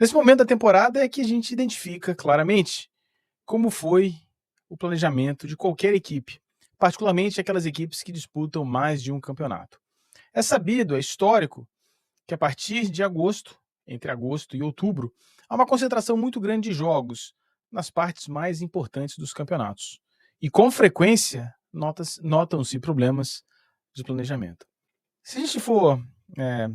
Nesse momento da temporada é que a gente identifica claramente como foi o planejamento de qualquer equipe, particularmente aquelas equipes que disputam mais de um campeonato. É sabido, é histórico, que a partir de agosto, entre agosto e outubro, há uma concentração muito grande de jogos nas partes mais importantes dos campeonatos. E com frequência notam-se problemas de planejamento. Se a gente for é,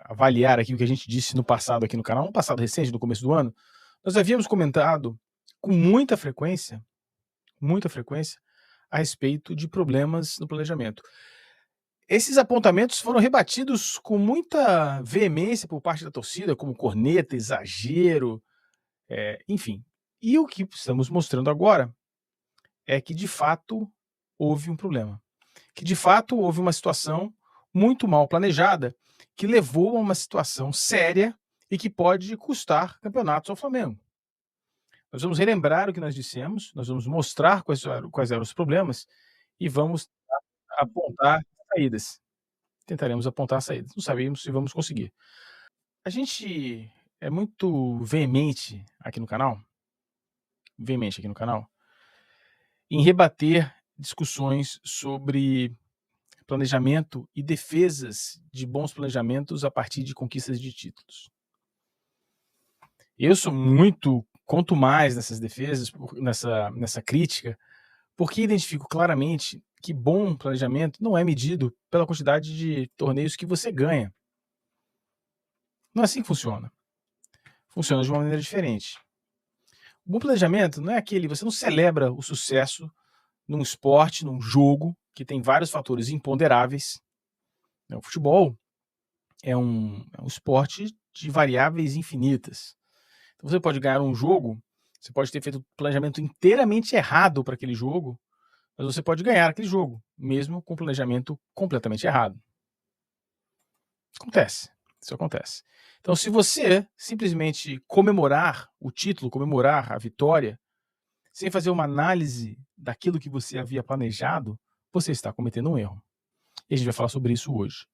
avaliar aqui o que a gente disse no passado aqui no canal, no passado recente, no começo do ano, nós havíamos comentado com muita frequência, a respeito de problemas no planejamento. Esses apontamentos foram rebatidos com muita veemência por parte da torcida, como corneta, exagero, enfim. E o que estamos mostrando agora é que, de fato, houve um problema. Que, de fato, houve uma situação muito mal planejada que levou a uma situação séria e que pode custar campeonatos ao Flamengo. Nós vamos relembrar o que nós dissemos, nós vamos mostrar quais eram os problemas e vamos apontar saídas. Tentaremos apontar saídas. Não sabemos se vamos conseguir. A gente é muito veemente aqui no canal, em rebater discussões sobre planejamento e defesas de bons planejamentos a partir de conquistas de títulos. Eu sou muito contumaz nessas defesas, nessa crítica, porque identifico claramente que bom planejamento não é medido pela quantidade de torneios que você ganha. Não é assim que funciona. Funciona de uma maneira diferente. O bom planejamento não é você não celebra o sucesso num esporte, num jogo, que tem vários fatores imponderáveis. O futebol é um esporte de variáveis infinitas. Então você pode ganhar um jogo, você pode ter feito um planejamento inteiramente errado para aquele jogo, mas você pode ganhar aquele jogo, mesmo com o planejamento completamente errado. Isso acontece. Então, se você simplesmente comemorar o título, comemorar a vitória, sem fazer uma análise daquilo que você havia planejado, você está cometendo um erro. E a gente vai falar sobre isso hoje.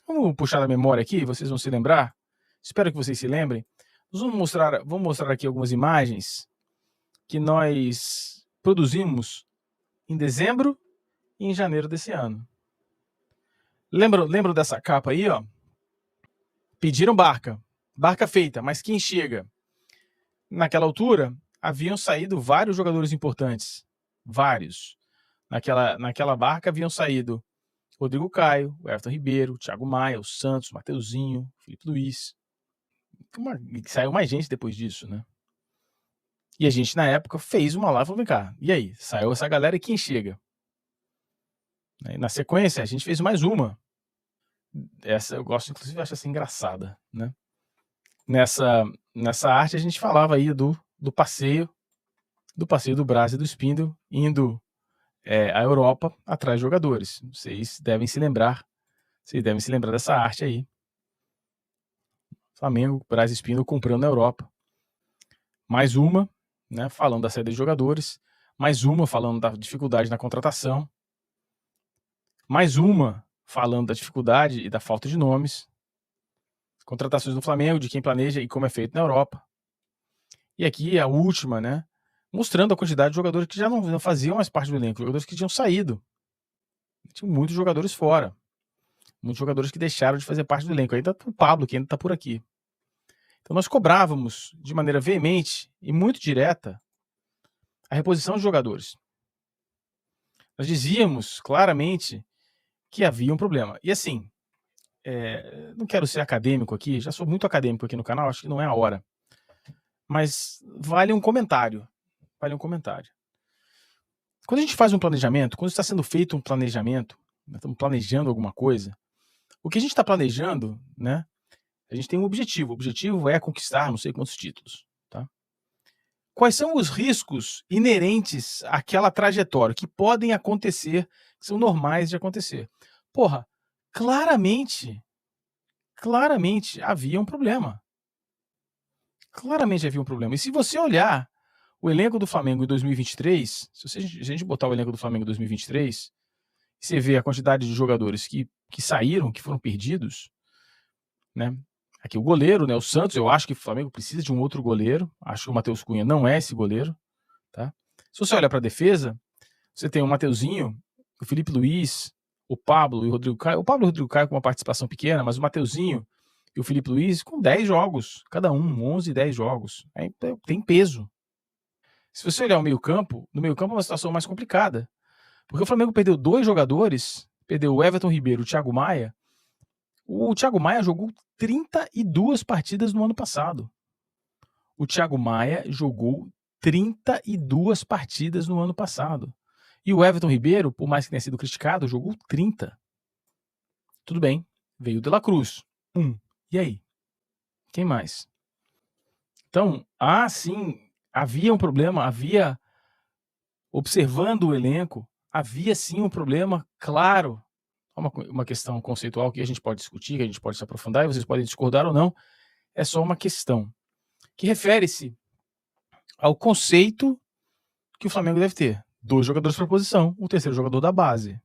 Vamos puxar a memória aqui, vocês vão se lembrar. Espero que vocês se lembrem. Nós vamos mostrar aqui algumas imagens que nós produzimos em dezembro e em janeiro desse ano. Lembram dessa capa aí, ó? Pediram barca feita, mas quem chega? Naquela altura, haviam saído vários jogadores importantes. Vários. Naquela barca haviam saído Rodrigo Caio, o Everton Ribeiro, o Thiago Maia, o Santos, o Mateuzinho, o Felipe Luiz. Saiu mais gente depois disso, né? E a gente, na época, fez uma live e falou, vem cá, e aí? Saiu essa galera e quem chega? Na sequência, a gente fez mais uma. Essa eu gosto, inclusive, acho assim engraçada, né? Nessa arte a gente falava aí do passeio do Brás e do Spindle indo à Europa atrás de jogadores. Vocês devem se lembrar dessa arte aí. Flamengo, Brás e Spindle comprando na Europa. Mais uma, né, falando da saída de jogadores. Mais uma falando da dificuldade na contratação. Mais uma falando da dificuldade e da falta de nomes. Contratações do Flamengo, de quem planeja e como é feito na Europa. E aqui a última, né, mostrando a quantidade de jogadores que já não faziam mais parte do elenco, jogadores que tinham saído. Tinha muitos jogadores fora. Muitos jogadores que deixaram de fazer parte do elenco. Ainda o Pablo, que ainda está por aqui. Então nós cobrávamos de maneira veemente e muito direta a reposição de jogadores. Nós dizíamos claramente que havia um problema. E assim, não quero ser acadêmico aqui, já sou muito acadêmico aqui no canal, acho que não é a hora. Mas vale um comentário. Quando a gente faz um planejamento, quando está sendo feito um planejamento, estamos planejando alguma coisa, o que a gente está planejando, né? A gente tem um objetivo. O objetivo é conquistar não sei quantos títulos. Tá? Quais são os riscos inerentes àquela trajetória que podem acontecer, que são normais de acontecer? Porra, claramente havia um problema. E se você olhar o elenco do Flamengo em 2023, se a gente botar o elenco do Flamengo em 2023, você vê a quantidade de jogadores que saíram, que foram perdidos, né? aqui o goleiro, né, o Santos, eu acho que o Flamengo precisa de um outro goleiro, acho que o Matheus Cunha não é esse goleiro, tá? Se você olhar para a defesa, você tem o Mateuzinho, o Felipe Luiz, o Pablo e o Rodrigo Caio. O Pablo e o Rodrigo Caio com uma participação pequena, mas o Mateuzinho e o Felipe Luiz com 10 jogos, cada um, 11 e 10 jogos. Tem peso. Se você olhar o meio-campo, no meio-campo é uma situação mais complicada, porque o Flamengo perdeu 2 jogadores, perdeu o Everton Ribeiro e o Thiago Maia. O Thiago Maia jogou 32 partidas no ano passado. O Thiago Maia jogou 32 partidas no ano passado. E o Everton Ribeiro, por mais que tenha sido criticado, jogou 30. Tudo bem, veio o De La Cruz. E aí? Quem mais? Então, sim, havia um problema, observando o elenco, havia sim um problema, claro. Uma questão conceitual que a gente pode discutir, que a gente pode se aprofundar, e vocês podem discordar ou não, é só uma questão que refere-se ao conceito que o Flamengo deve ter. 2 jogadores por posição, o terceiro jogador da base.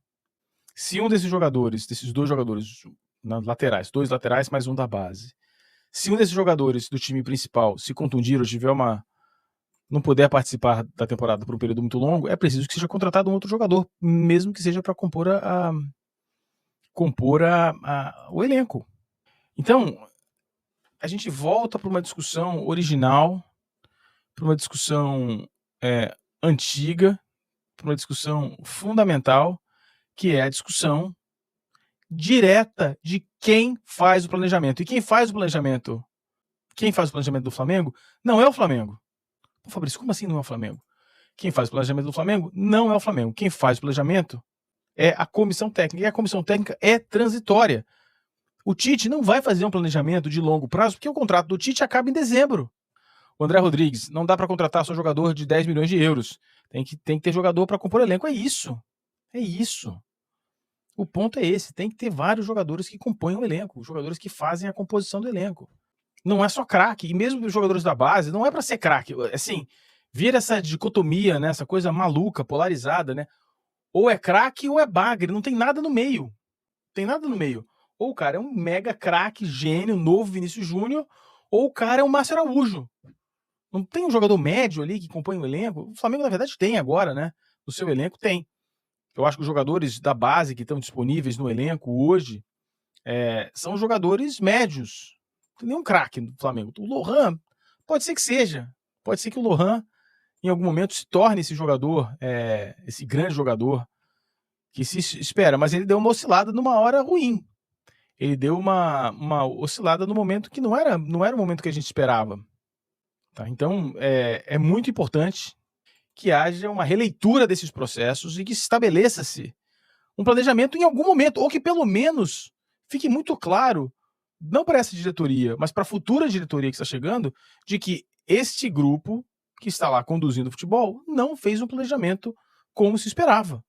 Se um desses 2 jogadores nas laterais, 2 laterais mais um da base, se um desses jogadores do time principal se contundir ou tiver não puder participar da temporada por um período muito longo, é preciso que seja contratado um outro jogador, mesmo que seja para compor o elenco. Então, a gente volta para uma discussão original, para uma discussão antiga, para uma discussão fundamental, que é a discussão direta de quem faz o planejamento. E quem faz o planejamento do Flamengo não é o Flamengo. Pô, Fabrício, como assim não é o Flamengo? Quem faz o planejamento do Flamengo não é o Flamengo. Quem faz o planejamento é a comissão técnica. E a comissão técnica é transitória. O Tite não vai fazer um planejamento de longo prazo, porque o contrato do Tite acaba em dezembro. O André Rodrigues, não dá para contratar só jogador de 10 milhões de euros. Tem que ter jogador para compor elenco. É isso. É isso. O ponto é esse. Tem que ter vários jogadores que compõem o elenco. Jogadores que fazem a composição do elenco. Não é só craque. E mesmo os jogadores da base, não é para ser craque. Assim, vira essa dicotomia, né? Essa coisa maluca, polarizada, né? Ou é craque ou é bagre. Não tem nada no meio. Tem nada no meio. Ou o cara é um mega craque, gênio, novo Vinícius Júnior, ou o cara é um Márcio Araújo. Não tem um jogador médio ali que compõe o elenco? O Flamengo, na verdade, tem agora, né? No seu elenco, tem. Eu acho que os jogadores da base que estão disponíveis no elenco hoje são jogadores médios. Não tem nenhum craque no Flamengo. O Lohan, pode ser que seja. Pode ser que o Lohan, em algum momento, se torne esse jogador, esse grande jogador que se espera. Mas ele deu uma oscilada numa hora ruim. Ele deu uma oscilada no momento que não era o momento que a gente esperava. Tá? Então, é muito importante que haja uma releitura desses processos e que estabeleça-se um planejamento em algum momento, ou que pelo menos fique muito claro, não para essa diretoria, mas para a futura diretoria que está chegando, de que este grupo que está lá conduzindo o futebol não fez um planejamento como se esperava.